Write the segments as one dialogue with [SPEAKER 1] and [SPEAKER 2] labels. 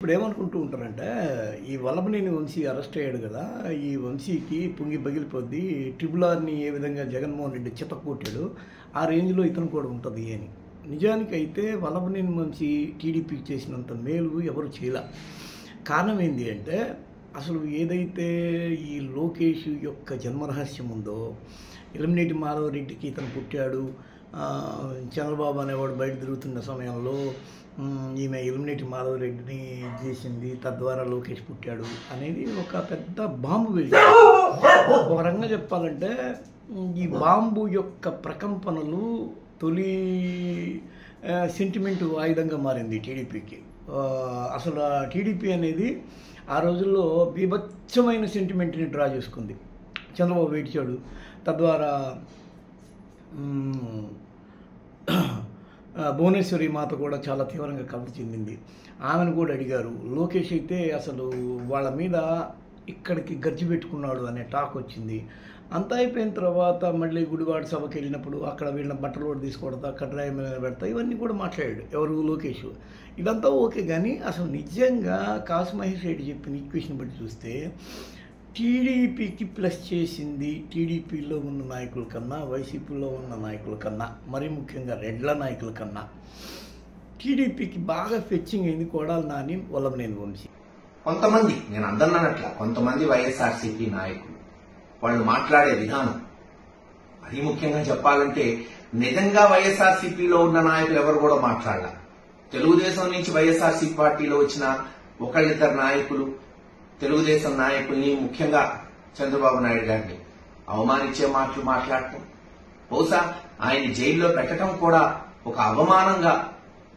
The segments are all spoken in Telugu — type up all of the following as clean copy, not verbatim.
[SPEAKER 1] ఇప్పుడు ఏమనుకుంటూ ఉంటారంటే ఈ వల్లభనేని వంశీ అరెస్ట్ అయ్యాడు కదా, ఈ వంశీకి పొంగి పగిలిపోద్ది, ట్రిపుల్ ఆర్ని ఏ విధంగా జగన్మోహన్ రెడ్డి చితక్కొట్టాడు ఆ రేంజ్లో ఇతను కూడా ఉంటుంది అని. నిజానికి అయితే వల్లభనేని వంశీ టీడీపీకి చేసినంత మేలు ఎవరు చేయలే. కారణం ఏంటి అంటే అసలు ఏదైతే ఈ లోకేష్ యొక్క జన్మరహస్యం ఉందో, ఎలిమినేటి మాధవరెడ్డికి ఇతను పుట్టాడు, చంద్రబాబు అనేవాడు బయట తిరుగుతున్న సమయంలో ఈమె ఎలిమినేటి మాధవరెడ్డిని చేసింది, తద్వారా లోకేష్ పుట్టాడు అనేది ఒక పెద్ద బాంబు వెళ్ళి. ఒక రకంగా చెప్పాలంటే ఈ బాంబు యొక్క ప్రకంపనలు తొలి సెంటిమెంట్ ఆయుధంగా మారింది టీడీపీకి. అసలు ఆ టీడీపీ అనేది ఆ రోజుల్లో బీభత్సమైన సెంటిమెంట్ని డ్రా చేసుకుంది. చంద్రబాబు ఏడ్చాడు, తద్వారా భువనేశ్వరి మాత కూడా చాలా తీవ్రంగా కలత చెందింది. ఆమెను కూడా అడిగారు. లోకేష్ అయితే అసలు వాళ్ళ మీద ఇక్కడికి గర్జి పెట్టుకున్నాడు అనే టాక్ వచ్చింది. అంతా అయిపోయిన తర్వాత మళ్ళీ గుడివాడ సభకి వెళ్ళినప్పుడు అక్కడ వీళ్ళ బట్టలు కూడా తీసుకొడతా, అక్కడ డ్రైవ్ మీద పెడతా, ఇవన్నీ కూడా మాట్లాడాడు ఎవరు, లోకేష్. ఇదంతా ఓకే, కానీ అసలు నిజంగా కాసు మహేష్ రెడ్డి చెప్పిన ఈక్వేషన్ బట్టి చూస్తే టీడీపీకి ప్లస్ చేసింది టీడీపీలో ఉన్న నాయకుల కన్నా, వైసీపీలో ఉన్న నాయకుల కన్నా, మరీ ముఖ్యంగా రెడ్ల నాయకుల కన్నా టీడీపీకి బాగా ఫెచ్చింగ్ అయింది కొడాలి నాని, వల్లభనేని వంశీ.
[SPEAKER 2] కొంతమంది, నేను అందన్నట్ల కొంతమంది వైఎస్ఆర్సీపీ నాయకులు వాళ్ళు మాట్లాడే విధానం, అది ముఖ్యంగా చెప్పాలంటే నిజంగా వైఎస్ఆర్సీపీలో ఉన్న నాయకులు ఎవరు కూడా మాట్లాడాల. తెలుగుదేశం నుంచి వైఎస్ఆర్సీపీ పార్టీలో వచ్చిన ఒకళ్ళిద్దరు నాయకులు తెలుగుదేశం నాయకుల్ని, ముఖ్యంగా చంద్రబాబు నాయుడు గారిని అవమానించే మాటలు మాట్లాడటం, బహుశా ఆయన జైల్లో పెట్టడం కూడా ఒక అవమానంగా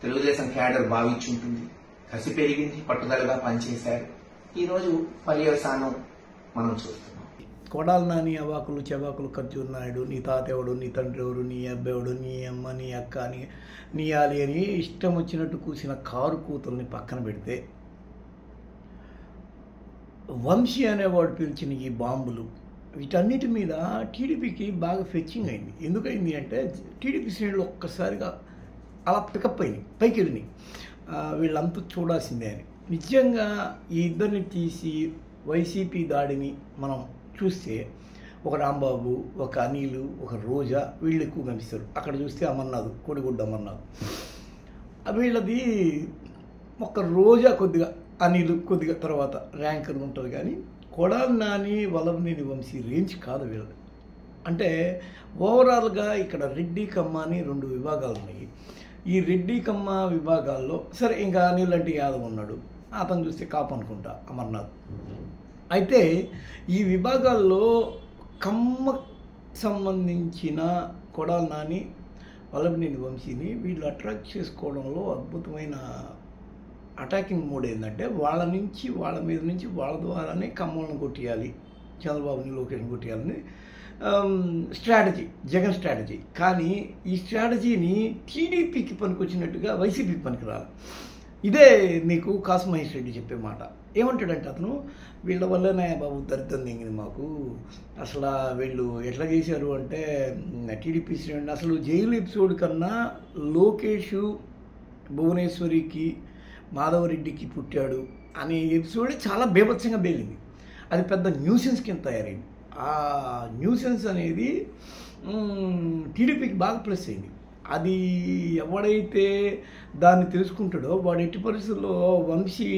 [SPEAKER 2] తెలుగుదేశం క్యాడర్ భావించుంటుంది. కసి పెరిగింది, పట్టుదలగా పనిచేశారు. ఈరోజు పర్యవసానం మనం చూస్తున్నాం.
[SPEAKER 1] కొడాలి నాని అవాకులు చెవాకులు ఖర్జూర్ నాయుడు, నీ తాత ఎవడు, నీ తండ్రి ఎవడు, నీ అబ్బాయిడు, నీ అమ్మ, నీ అక్క, నీ ఆలి అని ఇష్టం వచ్చినట్టు కూసిన కారు కూతుల్ని పక్కన పెడితే, వంశీ అనేవాడు పిలిచిన ఈ బాంబులు, వీటన్నిటి మీద టీడీపీకి బాగా ఫెచ్చింగ్ అయింది. ఎందుకైంది అంటే టీడీపీ శ్రేణులు ఒక్కసారిగా అలా పికప్ అయినాయి, పైకి వెళ్ళినాయి. వీళ్ళంతా చూడాల్సిందే అని. నిజంగా ఈ ఇద్దరిని తీసి వైసీపీ దాడిని మనం చూస్తే ఒక రాంబాబు, ఒక అనిల్, ఒక రోజా, వీళ్ళు ఎక్కువ కనిపిస్తారు. అక్కడ చూస్తే అమర్నాథ్, కోడిగుడ్డ అమర్నాథ్. వీళ్ళది ఒక రోజా కొద్దిగా, అనిల్ కొద్దిగా తర్వాత ర్యాంకర్ ఉంటుంది. కానీ కొడాలి నాని, వల్లభనేని వంశీ రేంజ్ కాదు వీళ్ళది. అంటే ఓవరాల్గా ఇక్కడ రెడ్డి కమ్మ అని 2 విభాగాలు ఉన్నాయి. ఈ రెడ్డి కమ్మ విభాగాల్లో సరే ఇంకా అనిల్ అంటే యాదవ్ ఉన్నాడు, అతను చూస్తే కాపు అనుకుంటా, అమర్నాథ్. అయితే ఈ విభాగాల్లో కమ్మ సంబంధించిన కొడాలి నాని, వల్లభనేని వంశీని వీళ్ళు అట్రాక్ట్ చేసుకోవడంలో అద్భుతమైన అటాకింగ్ మోడ్ ఏంటంటే వాళ్ళ మీద నుంచి వాళ్ళ ద్వారానే కమ్మలను కొట్టేయాలి, చంద్రబాబుని, లోకేష్ని కొట్టేయాలని స్ట్రాటజీ, జగన్ స్ట్రాటజీ. కానీ ఈ స్ట్రాటజీని టీడీపీకి పనికొచ్చినట్టుగా వైసీపీకి పనికిరాలి. ఇదే నీకు కాసు మహేష్ రెడ్డి చెప్పే మాట. ఏమంటాడంటే అతను, వీళ్ళ వల్లనే బాబు దరిద్రం దిగింది మాకు, అసలు వీళ్ళు ఎట్లా చేశారు అంటే టీడీపీ శ్రేణి అసలు జైలు ఎపిసోడ్ కన్నా లోకేష్ భువనేశ్వరికి, మాధవరెడ్డికి పుట్టాడు అనే ఎపిసోడ్ చాలా బీభత్సంగా పేలింది. అది పెద్ద న్యూసెన్స్ కింద తయారైంది. ఆ న్యూసెన్స్ అనేది టీడీపీకి బాగా ప్లస్ అయింది. అది ఎవడైతే దాన్ని తెలుసుకుంటాడో వాడు ఎట్టి పరిస్థితుల్లో వంశీ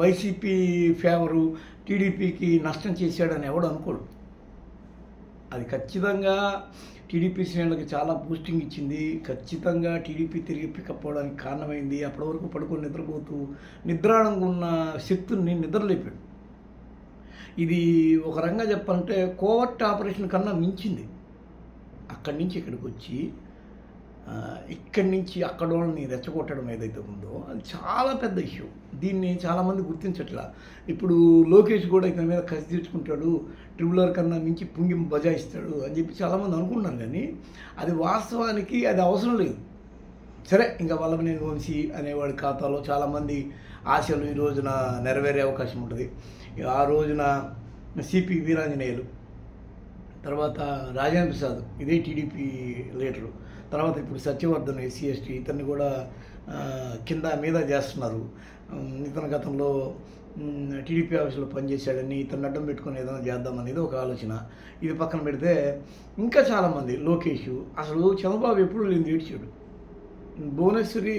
[SPEAKER 1] వైసీపీ ఫేవరు, టీడీపీకి నష్టం చేశాడని ఎవడు అనుకోడు. అది ఖచ్చితంగా టీడీపీ శ్రేణులకు చాలా బూస్టింగ్ ఇచ్చింది. ఖచ్చితంగా టీడీపీ తిరిగి పికప్ అవడానికి కారణమైంది. అప్పటి వరకు పడుకొని నిద్రపోతూ నిద్రాణంగా ఉన్న శక్తుల్ని నిద్రలేపాడు. ఇది ఒక రకంగా చెప్పాలంటే కోవర్ట్ ఆపరేషన్ కన్నా మించింది. అక్కడి నుంచి ఇక్కడికి వచ్చి ఇక్కడి నుంచి అక్కడ వాళ్ళని రెచ్చగొట్టడం ఏదైతే ఉందో అది చాలా పెద్ద ఇష్యూ. దీన్ని చాలామంది గుర్తించట్లా. ఇప్పుడు లోకేష్ కూడా ఇతని మీద కసి తీర్చుకుంటాడు, ట్రిపుల్ ఆర్ కన్నా మించి పుంగి బజాయిస్తాడు అని చెప్పి చాలామంది అనుకుంటున్నారు. కానీ అది వాస్తవానికి అది అవసరం లేదు. సరే, ఇంకా వల్లభనేని వంశీ అనేవాడి ఖాతాలో చాలామంది ఆశలు ఈ రోజున నెరవేరే అవకాశం ఉంటుంది. ఆ రోజున సిపి వీరాంజనేయులు, తర్వాత రాజేంద్ర ప్రసాద్, ఇదే టీడీపీ లీడరు, తర్వాత ఇప్పుడు సత్యవర్ధన్ ఎస్సీ ఎస్టీ, ఇతన్ని కూడా కింద మీద చేస్తున్నారు. ఇతను గతంలో టీడీపీ ఆఫీసులో పనిచేశాడని ఇతను అడ్డం పెట్టుకొని ఏదైనా చేద్దామనేది ఒక ఆలోచన. ఇది పక్కన పెడితే ఇంకా చాలామంది లోకేష్ అసలు చంద్రబాబు ఎప్పుడు లేని ఏడ్చాడు. భువనేశ్వరి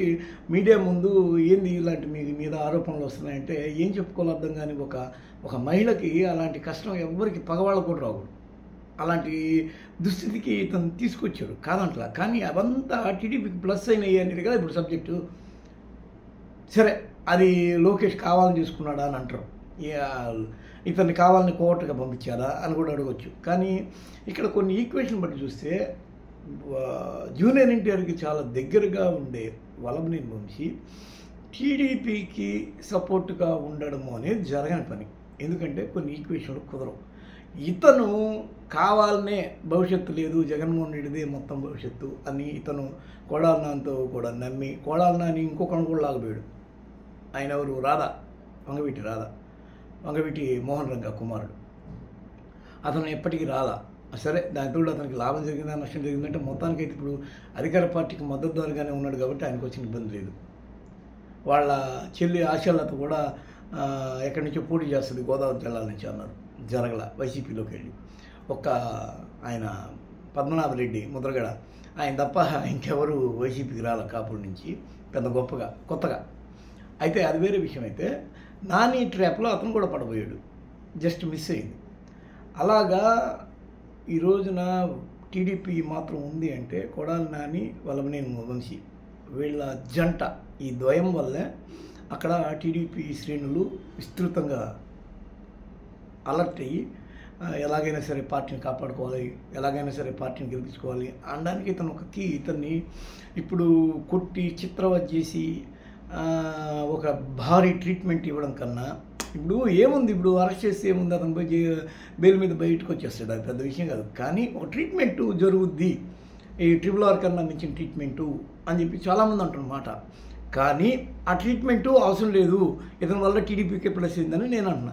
[SPEAKER 1] మీడియా ముందు ఏంది ఇలాంటి మీ మీద ఆరోపణలు వస్తున్నాయంటే ఏం చెప్పుకోవాలి అర్థం కానీ ఒక మహిళకి అలాంటి కష్టం ఎవరికి పగవాళ్ళకు కూడా రాకూడదు. అలాంటి దుస్థితికి ఇతను తీసుకొచ్చాడు కాదంట్లా. కానీ అవంతా టీడీపీకి ప్లస్ అయినాయి అనేది కదా ఇప్పుడు సబ్జెక్టు. సరే అది లోకేష్ కావాలని చేసుకున్నాడా అని అంటారు. ఇతన్ని కావాలని కోర్టుగా పంపించారా అని కూడా అడగవచ్చు. కానీ ఇక్కడ కొన్ని ఈక్వేషన్ బట్టి చూస్తే జూనియర్ ఎన్టీఆర్కి చాలా దగ్గరగా ఉండే వల్లభనేని వంశీ టీడీపీకి సపోర్ట్గా ఉండడము అనేది జరగని పని. ఎందుకంటే కొన్ని ఈక్వేషన్లు కుదరవు. ఇతను కావాలనే భవిష్యత్తు లేదు, జగన్మోహన్ రెడ్డిదే మొత్తం భవిష్యత్తు అని ఇతను కొడాలి నాన్నతో కూడా నమ్మి కొడాలి నాని ఇంకొకను కూడా లాగబోయాడు. ఆయన ఎవరు? రాధా, వంగవీటి మోహన్ రంగా కుమారుడు. అతను ఎప్పటికీ రాధా. సరే దానితో అతనికి లాభం జరిగిందా నష్టం జరిగిందంటే మొత్తానికైతే ఇప్పుడు అధికార పార్టీకి మద్దతుదారుగానే ఉన్నాడు కాబట్టి ఆయనకు వచ్చిన ఇబ్బంది లేదు. వాళ్ళ చెల్లి ఆశాలతో కూడా ఎక్కడి నుంచో పోటీ చేస్తుంది గోదావరి జిల్లాల నుంచి అన్నారు. జరగల. వైసీపీలోకి వెళ్ళి ఆయన పద్మనాభరెడ్డి ముద్రగడ ఆయన తప్ప ఇంకెవరు వైసీపీకి రాల కాపుల నుంచి పెద్ద గొప్పగా కొత్తగా. అయితే అది వేరే విషయం. అయితే నాని ట్రాప్లో అతను కూడా పడబోయాడు, జస్ట్ మిస్ అయింది. అలాగా ఈ రోజున టీడీపీ మాత్రం ఉంది అంటే కొడాలి నాని వల్లభనేని వంశీ వీళ్ళ జంట, ఈ ద్వయం వల్లే అక్కడ టీడీపీ శ్రేణులు విస్తృతంగా అలర్ట్ అయ్యి ఎలాగైనా సరే పార్టీని కాపాడుకోవాలి, ఎలాగైనా సరే పార్టీని గెలిపించుకోవాలి అనడానికి ఇతను ఒక కీ. ఇతన్ని ఇప్పుడు కొట్టి చిత్రవధ చేసి ఒక భారీ ట్రీట్మెంట్ ఇవ్వడం కన్నా ఇప్పుడు ఏముంది, ఇప్పుడు అరెస్ట్ చేస్తే ఏముంది, అతను పోయి బెయిల్ మీద బయటకు వచ్చేస్తాడు, అది పెద్ద విషయం కాదు. కానీ ఒక ట్రీట్మెంటు జరుగుద్ది, ఈ RRR కన్నా మించిన ట్రీట్మెంటు అని చెప్పి చాలామంది అంటున్నమాట. కానీ ఆ ట్రీట్మెంటు అవసరం లేదు, ఇతని వల్ల టీడీపీకే ప్లస్ అయిందని నేను అంటున్నా.